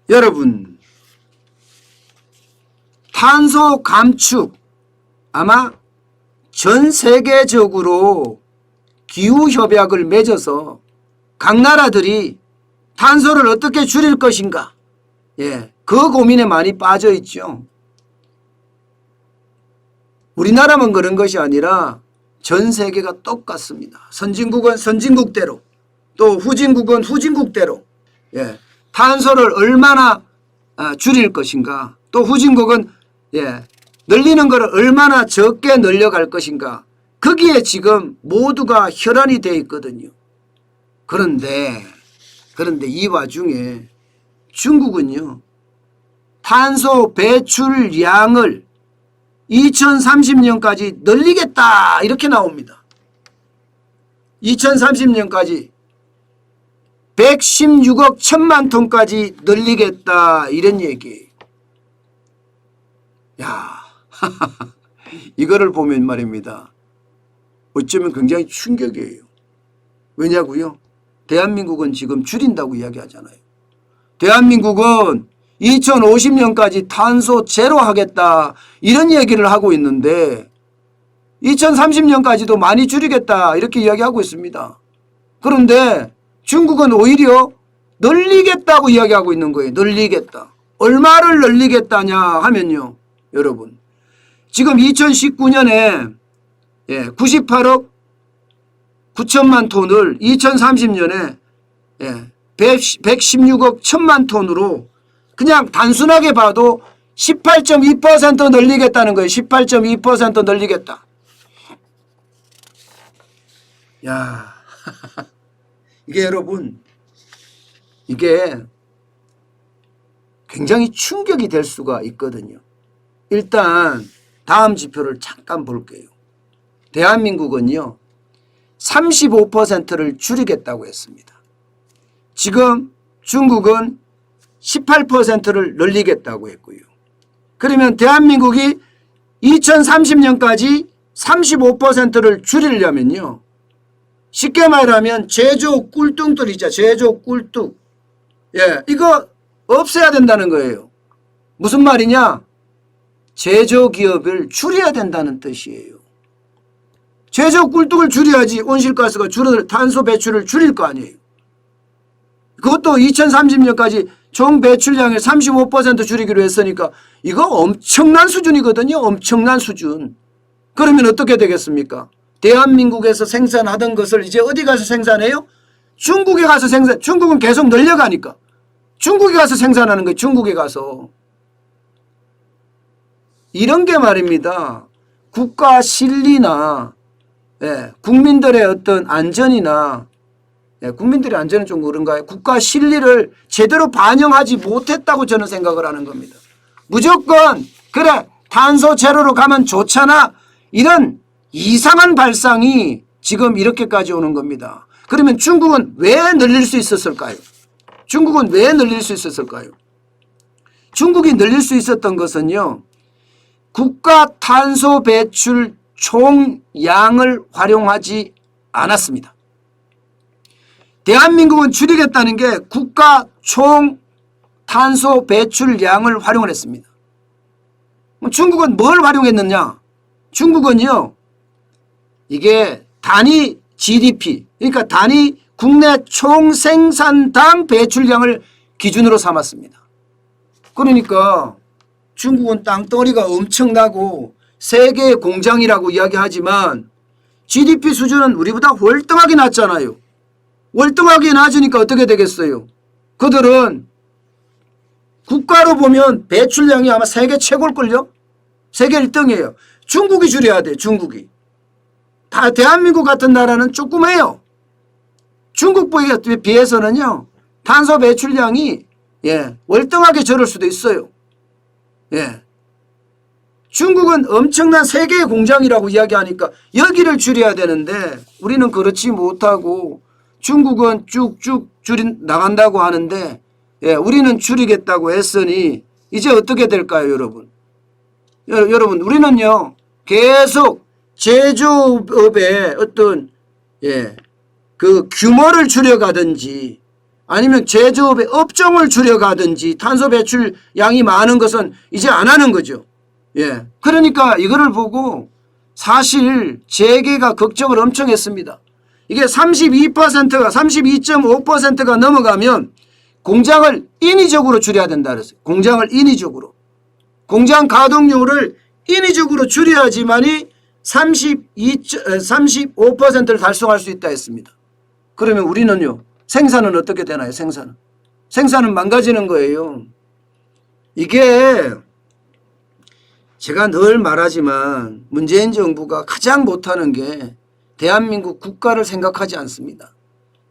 여러분, 탄소 감축 아마 전 세계적으로 기후협약을 맺어서 각 나라들이 탄소를 어떻게 줄일 것인가, 그 고민에 많이 빠져 있죠. 우리나라만 그런 것이 아니라 전 세계가 똑같습니다. 선진국은 선진국대로, 또 후진국은 후진국대로 탄소를 얼마나 줄일 것인가, 또 후진국은 늘리는 것을 얼마나 적게 늘려갈 것인가, 거기에 지금 모두가 혈안이 되어 있거든요. 그런데 이 와중에 중국은요, 탄소 배출량을 2030년까지 늘리겠다 이렇게 나옵니다. 2030년까지 116억 1천만 톤까지 늘리겠다 이런 얘기예요. 야, 이거를 보면 말입니다. 어쩌면 굉장히 충격이에요. 왜냐고요? 대한민국은 지금 줄인다고 이야기하잖아요. 대한민국은 2050년까지 탄소 제로 하겠다 이런 얘기를 하고 있는데 2030년까지도 많이 줄이겠다 이렇게 이야기하고 있습니다. 그런데 중국은 오히려 늘리겠다고 이야기하고 있는 거예요. 늘리겠다. 얼마를 늘리겠다냐 하면요, 여러분, 지금 2019년에 98억 9천만 톤을 2030년에 116억 1천만 톤으로 그냥 단순하게 봐도 18.2% 늘리겠다는 거예요. 18.2% 늘리겠다. 야, 이게 여러분, 이게 굉장히 충격이 될 수가 있거든요. 일단 다음 지표를 잠깐 볼게요. 대한민국은요 35%를 줄이겠다고 했습니다. 지금 중국은 18%를 늘리겠다고 했고요. 그러면 대한민국이 2030년까지 35%를 줄이려면요, 쉽게 말하면 제조 꿀뚱들 있죠. 제조 꿀뚱. 이거 없애야 된다는 거예요. 무슨 말이냐? 제조기업을 줄여야 된다는 뜻이에요. 제조 꿀뚝을 줄여야지 온실가스가 줄어들, 탄소 배출을 줄일 거 아니에요. 그것도 2030년까지 총 배출량의 35% 줄이기로 했으니까 이거 엄청난 수준이거든요. 엄청난 수준. 그러면 어떻게 되겠습니까? 대한민국에서 생산하던 것을 이제 어디 가서 생산해요? 중국에 가서 생산. 중국은 계속 늘려가니까 중국에 가서 생산하는 거예요. 중국에 가서. 이런 게 말입니다. 국가 실리나 국민들의 어떤 안전이나, 국민들의 안전은 좀 그런가요? 국가 실리를 제대로 반영하지 못했다고 저는 생각을 하는 겁니다. 무조건 그래 탄소 제로로 가면 좋잖아 이런 이상한 발상이 지금 이렇게까지 오는 겁니다. 그러면 중국은 왜 늘릴 수 있었을까요? 중국은 왜 늘릴 수 있었을까요? 중국이 늘릴 수 있었던 것은요, 국가 탄소 배출 총량을 활용하지 않았습니다. 대한민국은 줄이겠다는 게 국가 총 탄소 배출량을 활용을 했습니다. 중국은 뭘 활용했느냐? 중국은요, 이게 단위 GDP, 그러니까 단위 국내 총생산당 배출량을 기준으로 삼았습니다. 그러니까 중국은 땅덩어리가 엄청나고 세계의 공장이라고 이야기하지만 GDP 수준은 우리보다 월등하게 낮잖아요. 월등하게 낮으니까 어떻게 되겠어요? 그들은 국가로 보면 배출량이 아마 세계 최고일걸요? 세계 1등이에요. 중국이 줄여야 돼. 중국이. 다 대한민국 같은 나라는 조그매요. 중국에 비해서는요, 탄소 배출량이 월등하게 저럴 수도 있어요. 중국은 엄청난 세계의 공장이라고 이야기하니까 여기를 줄여야 되는데 우리는 그렇지 못하고 중국은 쭉쭉 나간다고 하는데 우리는 줄이겠다고 했으니 이제 어떻게 될까요, 여러분? 여러분, 우리는요 계속 제조업의 어떤 그 규모를 줄여가든지 아니면 제조업의 업종을 줄여가든지 탄소 배출 양이 많은 것은 이제 안 하는 거죠. 예. 그러니까 이거를 보고 사실 재계가 걱정을 엄청 했습니다. 이게 32%가 32.5%가 넘어가면 공장을 인위적으로 줄여야 된다 그랬어요. 공장을 인위적으로. 공장 가동률을 인위적으로 줄여야지만이 35%를 달성할 수 있다 했습니다. 그러면 우리는요. 생산은 어떻게 되나요? 생산은 망가지는 거예요. 이게 제가 늘 말하지만 문재인 정부가 가장 못하는 게 대한민국 국가를 생각하지 않습니다.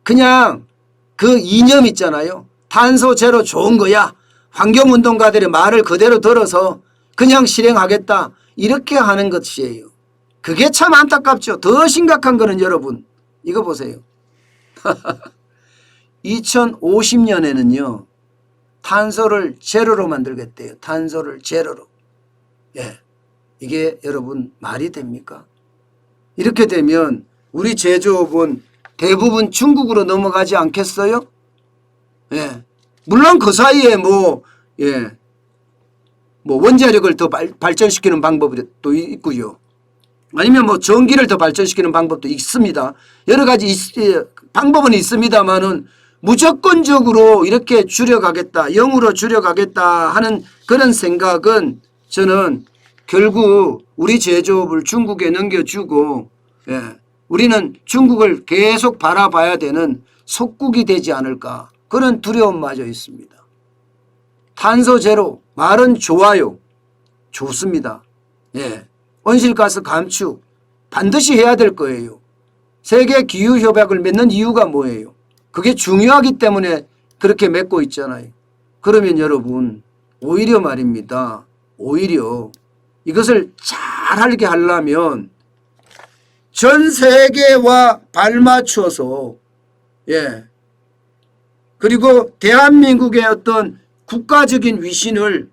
그냥 그 이념 있잖아요. 탄소 제로 좋은 거야. 환경운동가들의 말을 그대로 들어서 그냥 실행하겠다. 이렇게 하는 것이에요. 그게 참 안타깝죠. 더 심각한 거는 여러분 이거 보세요. 2050년에는요. 탄소를 제로로 만들겠대요. 탄소를 제로로. 예, 이게 여러분 말이 됩니까? 이렇게 되면 우리 제조업은 대부분 중국으로 넘어가지 않겠어요? 예, 물론 그 사이에 뭐 원자력을 더 발전시키는 방법이 또 있고요. 아니면 뭐 전기를 더 발전시키는 방법도 있습니다. 여러 가지 방법은 있습니다만은 무조건적으로 이렇게 줄여가겠다, 0으로 줄여가겠다 하는 그런 생각은 저는 결국 우리 제조업을 중국에 넘겨주고 우리는 중국을 계속 바라봐야 되는 속국이 되지 않을까 그런 두려움마저 있습니다. 탄소 제로 말은 좋아요. 좋습니다. 온실가스 감축 반드시 해야 될 거예요. 세계 기후협약을 맺는 이유가 뭐예요? 그게 중요하기 때문에 그렇게 맺고 있잖아요. 그러면 여러분 오히려 말입니다. 오히려 이것을 잘하게 하려면 전 세계와 발맞춰서 그리고 대한민국의 어떤 국가적인 위신을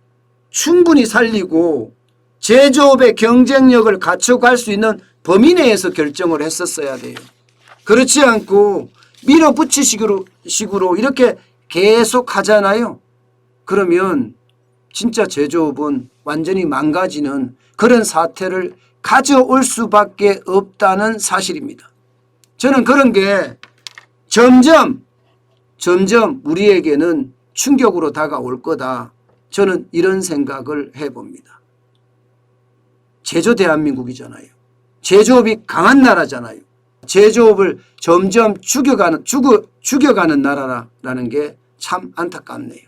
충분히 살리고 제조업의 경쟁력을 갖춰갈 수 있는 범위 내에서 결정을 했었어야 돼요. 그렇지 않고 밀어붙이식으로 이렇게 계속 하잖아요. 그러면 진짜 제조업은 완전히 망가지는 그런 사태를 가져올 수밖에 없다는 사실입니다. 저는 그런 게 점점 우리에게는 충격으로 다가올 거다. 저는 이런 생각을 해봅니다. 제조 대한민국이잖아요. 제조업이 강한 나라잖아요. 제조업을 점점 죽여가는 나라라는 게 참 안타깝네요.